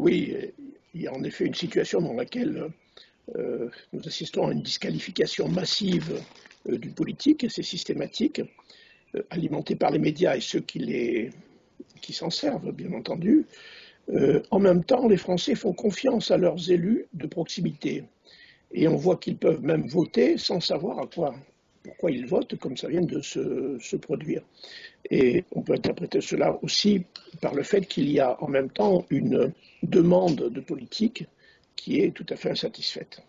Oui, il y a en effet une situation dans laquelle nous assistons à une disqualification massive du politique, et c'est systématique, alimenté par les médias et ceux qui s'en servent, bien entendu. En même temps, les Français font confiance à leurs élus de proximité. Et on voit qu'ils peuvent même voter sans savoir pourquoi ils votent, comme ça vient de se produire. Et on peut interpréter cela aussi par le fait qu'il y a en même temps une demande de politique qui est tout à fait insatisfaite.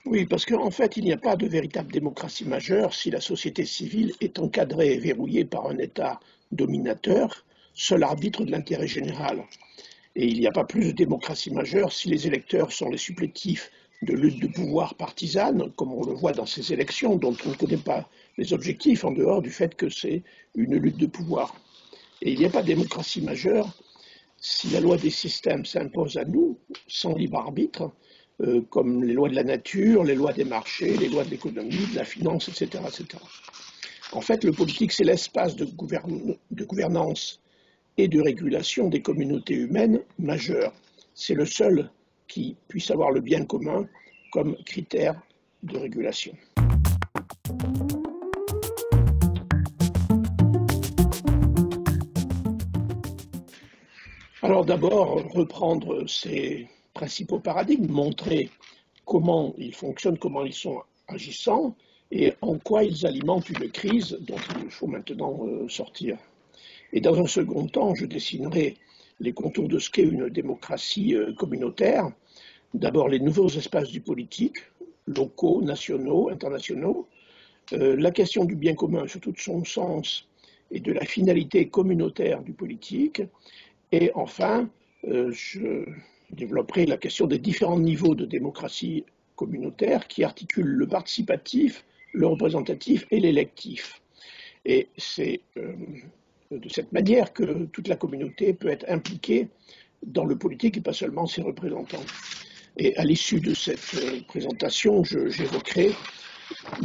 Oui, parce qu'en fait, il n'y a pas de véritable démocratie majeure si la société civile est encadrée et verrouillée par un État dominateur, seul arbitre de l'intérêt général. Et il n'y a pas plus de démocratie majeure si les électeurs sont les supplétifs de luttes de pouvoir partisanes, comme on le voit dans ces élections, dont on ne connaît pas les objectifs en dehors du fait que c'est une lutte de pouvoir. Et il n'y a pas de démocratie majeure si la loi des systèmes s'impose à nous, sans libre arbitre, comme les lois de la nature, les lois des marchés, les lois de l'économie, de la finance, etc., etc. En fait, le politique, c'est l'espace de gouvernance et de régulation des communautés humaines majeures. C'est le seul qui puisse avoir le bien commun comme critère de régulation. Alors d'abord, reprendre ces principaux paradigmes, montrer comment ils fonctionnent, comment ils sont agissants et en quoi ils alimentent une crise dont il faut maintenant sortir. Et dans un second temps, je dessinerai les contours de ce qu'est une démocratie communautaire. D'abord, les nouveaux espaces du politique, locaux, nationaux, internationaux, la question du bien commun sous tout son sens et de la finalité communautaire du politique. Et enfin, je développerai la question des différents niveaux de démocratie communautaire qui articulent le participatif, le représentatif et l'électif. Et c'est de cette manière que toute la communauté peut être impliquée dans le politique et pas seulement ses représentants. Et à l'issue de cette présentation, j'évoquerai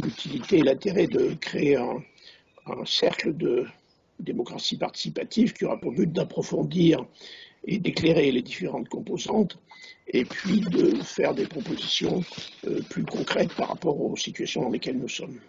l'utilité et l'intérêt de créer un cercle de démocratie participative qui aura pour but d'approfondir et d'éclairer les différentes composantes et puis de faire des propositions plus concrètes par rapport aux situations dans lesquelles nous sommes.